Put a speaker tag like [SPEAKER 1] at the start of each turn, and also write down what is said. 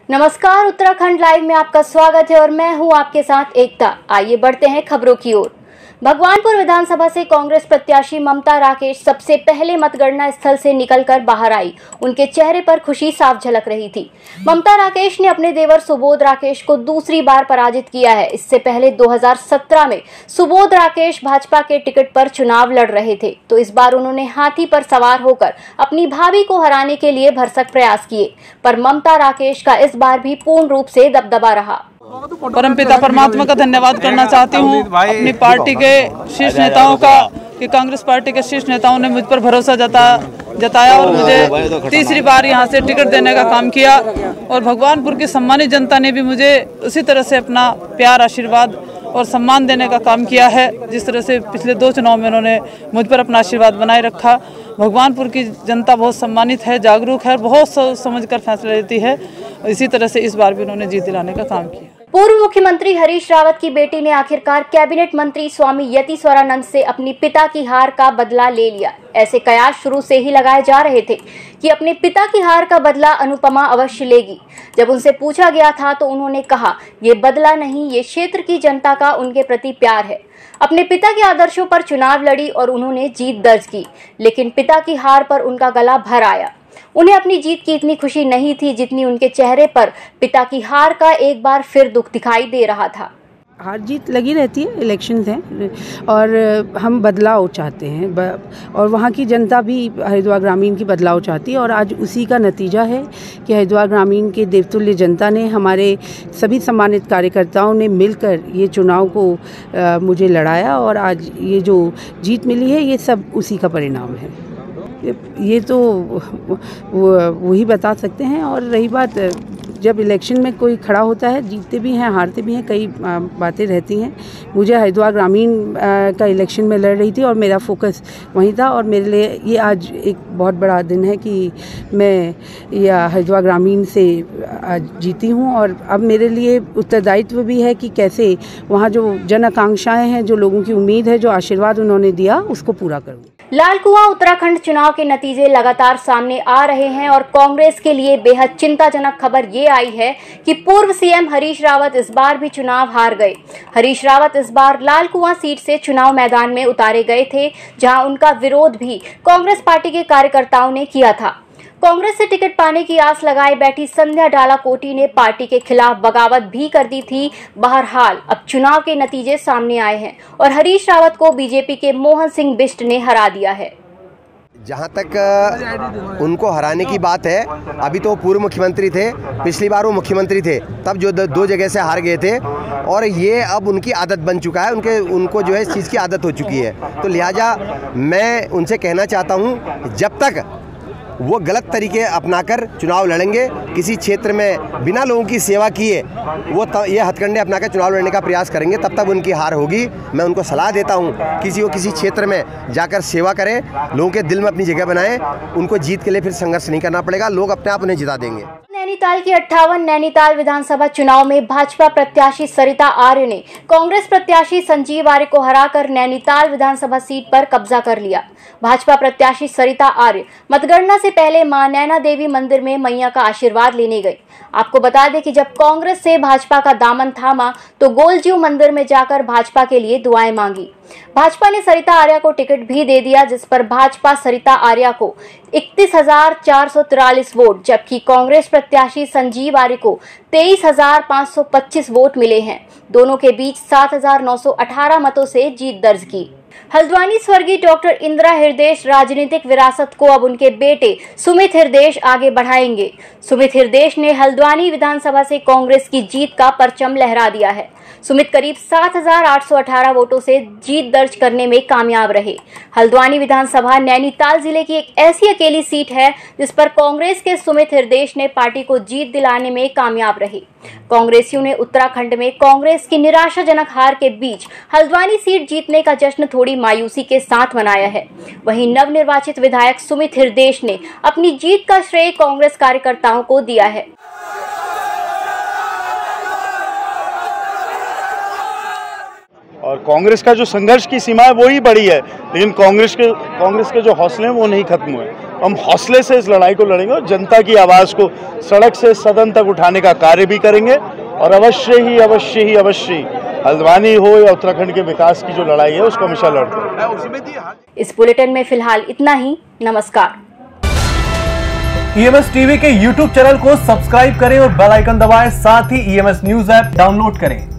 [SPEAKER 1] नमस्कार, उत्तराखंड लाइव में आपका स्वागत है और मैं हूं आपके साथ एकता। आइए बढ़ते हैं खबरों की ओर। भगवानपुर विधानसभा से कांग्रेस प्रत्याशी ममता राकेश सबसे पहले मतगणना स्थल से निकलकर बाहर आई। उनके चेहरे पर खुशी साफ झलक रही थी। ममता राकेश ने अपने देवर सुबोध राकेश को दूसरी बार पराजित किया है। इससे पहले 2017 में सुबोध राकेश भाजपा के टिकट पर चुनाव लड़ रहे थे, तो इस बार उन्होंने हाथी पर सवार होकर अपनी भाभी को हराने के लिए भरसक प्रयास किए, पर ममता राकेश का इस बार भी पूर्ण रूप से दबदबा रहा।
[SPEAKER 2] परमपिता परमात्मा का धन्यवाद करना चाहती हूँ अपनी पार्टी के शीर्ष नेताओं का कि कांग्रेस पार्टी के शीर्ष नेताओं ने मुझ पर भरोसा जताया और मुझे तीसरी बार यहाँ से टिकट देने का काम किया। और भगवानपुर की सम्मानित जनता ने भी मुझे उसी तरह से अपना प्यार, आशीर्वाद और सम्मान देने का काम किया है, जिस तरह से पिछले 2 चुनाव में उन्होंने मुझ पर अपना आशीर्वाद बनाए रखा। भगवानपुर की जनता बहुत सम्मानित है, जागरूक है, बहुत सोच समझकर फैसला लेती है। इसी तरह से इस बार भी उन्होंने जीत दिलाने का काम किया।
[SPEAKER 1] पूर्व मुख्यमंत्री हरीश रावत की बेटी ने आखिरकार कैबिनेट मंत्री स्वामी यतीश्वरानंद से अपनी पिता की हार का बदला ले लिया। ऐसे कयास शुरू से ही लगाए जा रहे थे कि अपने पिता की हार का बदला अनुपमा अवश्य लेगी। जब उनसे पूछा गया था तो उन्होंने कहा, ये बदला नहीं, ये क्षेत्र की जनता का उनके प्रति प्यार है। अपने पिता के आदर्शों पर चुनाव लड़ी और उन्होंने जीत दर्ज की, लेकिन पिता की हार पर उनका गला भर आया। उन्हें अपनी जीत की इतनी खुशी नहीं थी जितनी उनके चेहरे पर पिता की हार का एक बार फिर दुख दिखाई दे रहा था।
[SPEAKER 3] हार जीत लगी रहती है, इलेक्शंस हैं और हम बदलाव चाहते हैं और वहाँ की जनता भी हरिद्वार ग्रामीण की बदलाव चाहती है। और आज उसी का नतीजा है कि हरिद्वार ग्रामीण के देवतुल्य जनता ने, हमारे सभी सम्मानित कार्यकर्ताओं ने मिलकर ये चुनाव को मुझे लड़ाया और आज ये जो जीत मिली है ये सब उसी का परिणाम है। ये तो वही बता सकते हैं। और रही बात, जब इलेक्शन में कोई खड़ा होता है, जीतते भी हैं, हारते भी हैं, कई बातें रहती हैं। मुझे हरिद्वार ग्रामीण का इलेक्शन में लड़ रही थी और मेरा फोकस वहीं था और मेरे लिए ये आज एक बहुत बड़ा दिन है कि मैं या हरिद्वार ग्रामीण से आज जीती हूँ। और अब मेरे लिए उत्तरदायित्व भी है कि कैसे वहाँ जो जन आकांक्षाएँ हैं, जो लोगों की उम्मीद है, जो आशीर्वाद उन्होंने दिया, उसको पूरा करूँ।
[SPEAKER 1] लाल कुआं उत्तराखंड चुनाव के नतीजे लगातार सामने आ रहे हैं और कांग्रेस के लिए बेहद चिंताजनक खबर ये आई है कि पूर्व सीएम हरीश रावत इस बार भी चुनाव हार गए। हरीश रावत इस बार लाल कुआं सीट से चुनाव मैदान में उतारे गए थे, जहां उनका विरोध भी कांग्रेस पार्टी के कार्यकर्ताओं ने किया था। कांग्रेस से टिकट पाने की आस लगाए बैठी संध्या डालाकोटी ने पार्टी के खिलाफ बगावत भी कर दी थी। बहरहाल अब चुनाव के नतीजे सामने आए हैं और हरीश रावत को बीजेपी के मोहन सिंह बिष्ट ने हरा दिया है।
[SPEAKER 4] जहाँ तक उनको हराने की बात है, अभी तो पूर्व मुख्यमंत्री थे, पिछली बार वो मुख्यमंत्री थे, तब जो 2 जगह से हार गए थे और ये अब उनकी आदत बन चुका है, उनको जो है इस चीज़ की आदत हो चुकी है। तो लिहाजा मैं उनसे कहना चाहता हूँ, जब तक वो गलत तरीके अपनाकर चुनाव लड़ेंगे, किसी क्षेत्र में बिना लोगों की सेवा किए वो ये हथकंडे अपनाकर चुनाव लड़ने का प्रयास करेंगे, तब तक उनकी हार होगी। मैं उनको सलाह देता हूँ, किसी क्षेत्र में जाकर सेवा करें, लोगों के दिल में अपनी जगह बनाएं, उनको जीत के लिए फिर संघर्ष नहीं करना पड़ेगा, लोग अपने आप उन्हें जिता देंगे।
[SPEAKER 1] नैनीताल की 58 नैनीताल विधानसभा चुनाव में भाजपा प्रत्याशी सरिता आर्य ने कांग्रेस प्रत्याशी संजीव आर्य को हराकर नैनीताल विधानसभा सीट पर कब्जा कर लिया। भाजपा प्रत्याशी सरिता आर्य मतगणना से पहले मां नैना देवी मंदिर में मैया का आशीर्वाद लेने गई। आपको बता दें कि जब कांग्रेस से भाजपा का दामन थामा तो गोलजीव मंदिर में जाकर भाजपा के लिए दुआएं मांगी। भाजपा ने सरिता आर्या को टिकट भी दे दिया, जिस पर भाजपा सरिता आर्या को 31,443 वोट, जबकि कांग्रेस प्रत्याशी संजीव आर्य को 23,525 वोट मिले हैं। दोनों के बीच 7,918 मतों से जीत दर्ज की। हल्द्वानी स्वर्गीय डॉक्टर इंदिरा हृदयेश राजनीतिक विरासत को अब उनके बेटे सुमित हृदयेश आगे बढ़ाएंगे। सुमित हृदयेश ने हल्द्वानी विधानसभा से कांग्रेस की जीत का परचम लहरा दिया है। सुमित करीब 7,818 वोटों से जीत दर्ज करने में कामयाब रहे। हल्द्वानी विधानसभा नैनीताल जिले की एक ऐसी अकेली सीट है जिस पर कांग्रेस के सुमित हृदयेश ने पार्टी को जीत दिलाने में कामयाब रहे। कांग्रेसियों ने उत्तराखंड में कांग्रेस की निराशाजनक हार के बीच हल्द्वानी सीट जीतने का जश्न थोड़ी मायूसी के साथ मनाया है। वहीं नवनिर्वाचित विधायक सुमित हृदयेश ने अपनी जीत का श्रेय कांग्रेस कार्यकर्ताओं को दिया है।
[SPEAKER 5] और कांग्रेस का जो संघर्ष की सीमा है वो ही बड़ी है, लेकिन कांग्रेस के जो हौसले हैं वो नहीं खत्म हुए। हम हौसले से इस लड़ाई को लड़ेंगे और जनता की आवाज़ को सड़क से सदन तक उठाने का कार्य भी करेंगे। और अवश्य ही हल्द्वानी हो या उत्तराखंड के विकास की जो लड़ाई है उसको हमेशा लड़ते हैं।
[SPEAKER 1] इस बुलेटिन में फिलहाल इतना ही। नमस्कार।
[SPEAKER 6] EMS टीवी के YouTube चैनल को सब्सक्राइब करें और बेल आइकन दबाएं। साथ ही EMS न्यूज ऐप डाउनलोड करें।